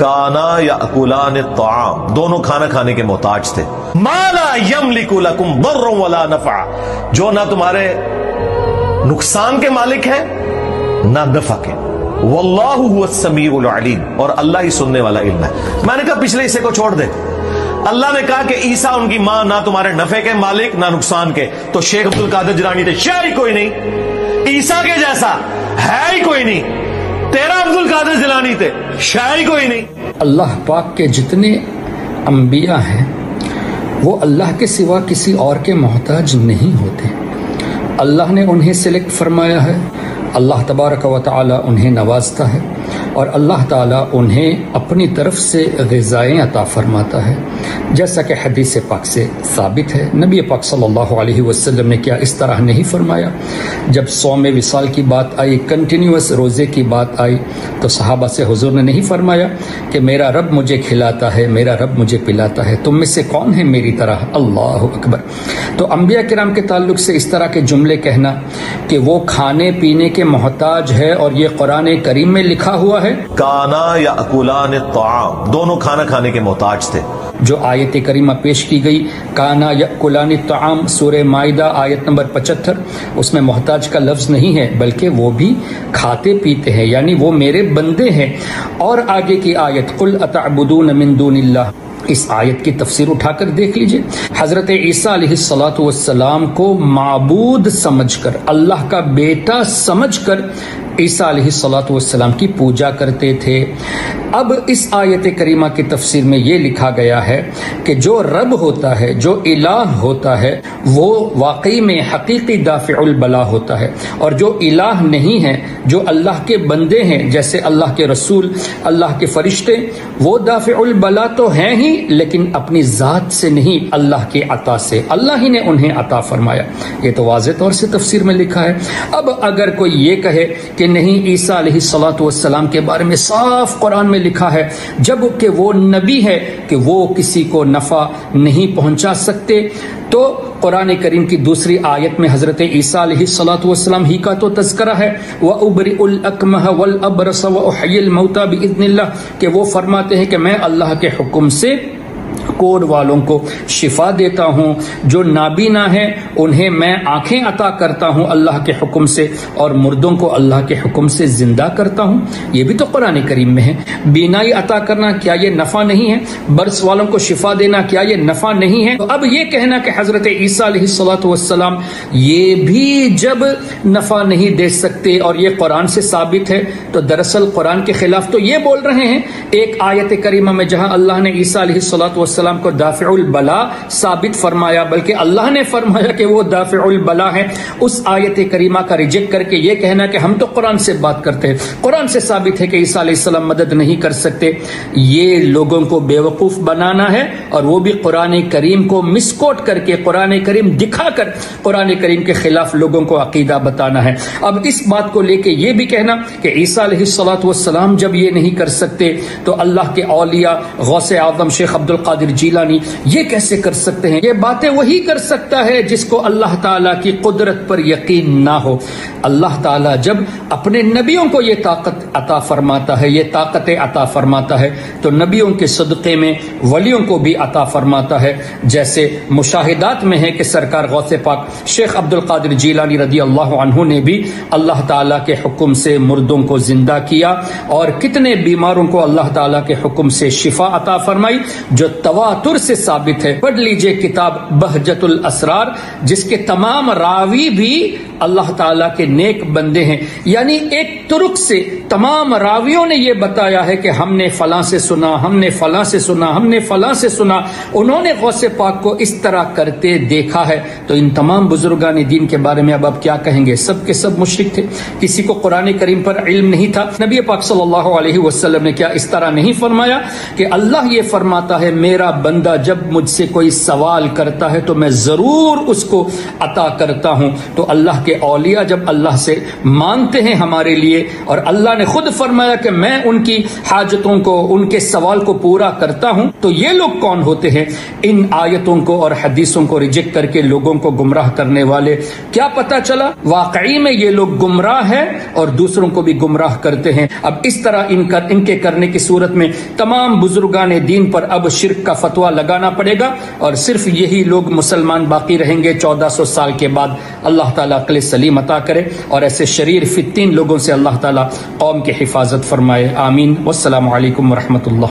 کانا یاکلان الطعام، دونوں کھانا کھانے کے محتاج تھے. ما لا یملک لکم ضرا ولا نفع، جو نہ تمہارے نقصان کے مالک ہیں نہ نفع کے. واللہ هو السمیع العلیم، اور اللہ ہی سننے والا علم ہے. میں نے کہا پچھلے حصے کو چھوڑ دے. اللہ نے کہا کہ عیسیٰ ان کی ماں نہ تمہارے نفع کے مالک نہ نقصان کے. تو شیخ عبد القادر جیلانی تھے، شاعر ہی کوئی نہیں، عیسیٰ کے جیسا ہے ہی کوئی نہیں. تیرا عبد القادر جیلانی تھے، شاعر ہی کوئی نہیں. اللہ پاک کے جتنے انبیاء ہیں وہ اللہ کے سوا کسی اور کے محتاج نہیں ہوتے. اللہ نے انہیں سلیکٹ فرمایا ہے، اللہ تبارک و تعالی انہیں نوازتا ہے، اور اللہ تعالیٰ انہیں اپنی طرف سے غذائیں عطا فرماتا ہے، جیسا کہ حدیث پاک سے ثابت ہے. نبی پاک صلی اللہ علیہ وسلم نے کیا اس طرح نہیں فرمایا؟ جب صوم وصال کی بات آئی، کنٹینیوس روزے کی بات آئی، تو صحابہ سے حضور نے نہیں فرمایا کہ میرا رب مجھے کھلاتا ہے، میرا رب مجھے پلاتا ہے، تم میں سے کون ہے میری طرح؟ اللہ اکبر. تو انبیاء کرام کے تعلق سے اس طرح کے جملے کہنا کہ وہ کھانے پینے کے محتاج ہے، اور یہ قرآن کریم میں لکھا ہوا ہے کانا یاکلان الطعام، دونوں کھانا کھانے کے محتاج تھے. جو آیت کریمہ پیش کی گئی کانا یاکلان الطعام، سورہ مائدہ آیت نمبر 75، اس میں محتاج کا لفظ نہیں ہے، بلکہ وہ بھی کھاتے پیتے ہیں، یعنی وہ میرے بندے ہیں. اور آگے کی آیت قل اتعبدون من دون اللہ، اس آیت کی تفسیر اٹھا کر دیکھ لیجئے. حضرت عیسیٰ علیہ السلام کو معبود سمجھ کر، اللہ کا بیٹا سمجھ کر عیسیٰ علیہ السلام کی پوجا کرتے تھے. اب اس آیت کریمہ کی تفسیر میں یہ لکھا گیا ہے کہ جو رب ہوتا ہے، جو الہ ہوتا ہے، وہ واقعی میں حقیقی دافع البلا ہوتا ہے، اور جو الہ نہیں ہے، جو اللہ کے بندے ہیں جیسے اللہ کے رسول، اللہ کے فرشتے، وہ دافع البلا تو ہیں ہی، لیکن اپنی ذات سے نہیں، اللہ کے عطا سے. اللہ ہی نے انہیں عطا فرمایا. یہ تو واضح طور سے تفسیر میں لکھا ہے. اب اگر کوئی یہ کہے کہ نہیں، عیسیٰ علیہ السلام کے بارے میں صاف قرآن میں لکھا ہے جب کہ وہ نبی ہے کہ وہ کسی کو نفع نہیں پہنچا سکتے، تو قرآن کریم کی دوسری آیت میں حضرت عیسیٰ علیہ السلام ہی کا تو تذکرہ ہے، وَأُبْرِئُ الْأَكْمَحَ وَالْأَبْرَصَ وَأُحْيِي الْمَوْتَى بِإِذْنِ اللَّهِ، کہ وہ فرماتے ہیں کہ میں اللہ کے حکم سے کوڑ والوں کو شفا دیتا ہوں، جو نابینا ہیں انہیں میں آنکھیں عطا کرتا ہوں اللہ کے حکم سے، اور مردوں کو اللہ کے حکم سے زندہ کرتا ہوں. یہ بھی تو قرآن کریم میں ہے. بینائی عطا کرنا کیا یہ نفع نہیں ہے؟ برس والوں کو شفا دینا کیا یہ نفع نہیں ہے؟ اب یہ کہنا کہ حضرت عیسیٰ علیہ السلام یہ بھی جب نفع نہیں دے سکتے اور یہ قرآن سے ثابت ہے، تو دراصل قرآن کے خلاف تو یہ بول رہے ہیں. ایک آیت کریمہ میں جہاں اللہ نے عیسیٰ علیہ السلام کو دافع البلا ثابت فرمایا، بلکہ اللہ نے فرمایا کہ وہ دافع البلا ہے، اس آیت کریمہ کا ریجیکٹ کر کے یہ کہنا کہ ہم تو قرآن سے بات کرتے ہیں، قرآن سے ثابت ہے کہ عیسیٰ علیہ السلام مدد نہیں کر سکتے، یہ لوگوں کو بیوقوف بنانا ہے، اور وہ بھی قرآن کریم کو مس کوٹ کر کے، قرآن کریم دکھا کر قرآن کریم کے خلاف لوگوں کو عقیدہ بتانا ہے. اب اس بات کو لے کے یہ بھی کہنا کہ عیسیٰ علیہ السلام جب یہ نہیں کر سکتے تو اللہ کے اولیاء غوث اعظم شیخ عبد القادر جیلانی یہ کیسے کر سکتے ہیں؟ یہ باتیں وہی کر سکتا ہے جس کو اللہ تعالیٰ کی قدرت پر یقین نہ ہو. اللہ تعالیٰ جب اپنے نبیوں کو یہ طاقت عطا فرماتا ہے، یہ طاقت عطا فرماتا ہے، تو نبیوں کے صدقے میں ولیوں کو بھی عطا فرماتا ہے. جیسے مشاہدات میں ہے کہ سرکار غوث پاک شیخ عبد القادر جیلانی رضی اللہ عنہ نے بھی اللہ تعالیٰ کے حکم سے مردوں کو زندہ کیا، اور کتنے بیماروں کو اللہ تعالیٰ کے حکم سے شفا عطا فرمائی، جو تواتر سے ثابت ہے. پڑھ لیجئے کتاب بہجت الاسرار، جس کے تمام راوی بھی اللہ تعالیٰ کے نیک بندے ہیں. یعنی ایک ترک سے تمام راویوں نے یہ بتایا ہے کہ ہم نے فلاں سے سنا، ہم نے فلاں سے سنا، ہم نے فلاں سے سنا، انہوں نے غوث پاک کو اس طرح کرتے دیکھا ہے. تو ان تمام بزرگان دین کے بارے میں اب کیا کہیں گے؟ سب کے سب مشرک تھے، کسی کو قرآن کریم پر علم نہیں تھا. نبی پاک صلی اللہ علیہ وسلم نے کیا اس طرح نہیں فرمایا کہ اللہ یہ فرماتا ہے میرا بندہ جب مجھ سے کوئی سوال کرتا ہے تو میں ضرور اس کو عطا کرتا ہوں؟ تو اللہ کے اولیاء جب اللہ سے مانگتے ہیں ہمارے لیے، اور اللہ نے خود فرمایا کہ میں ان کی حاجتوں کو، ان کے سوال کو پورا کرتا ہوں، تو یہ لوگ کون ہوتے ہیں؟ ان آیتوں کو اور حدیثوں کو ریجیکٹ کر کے لوگوں کو گمراہ کرنے والے۔ کیا پتا چلا؟ واقعی میں یہ لوگ گمراہ ہیں اور دوسروں کو بھی گمراہ کرتے ہیں۔ اب اس طرح ان کے کرنے کی صورت میں تمام بزرگان دین پر اب شرک کا فتویٰ لگانا پڑے گا، اور صرف یہی لوگ مسلمان باقی رہیں گے 1400 سال کے بعد۔ اللہ تعالیٰ عقل سلیم عطا کرے اور ایسے شریر فتین لوگوں سے اللہ تعالیٰ قوم کی حفاظت فرمائے، آمین۔ والسلام علیکم ورحمۃ اللہ۔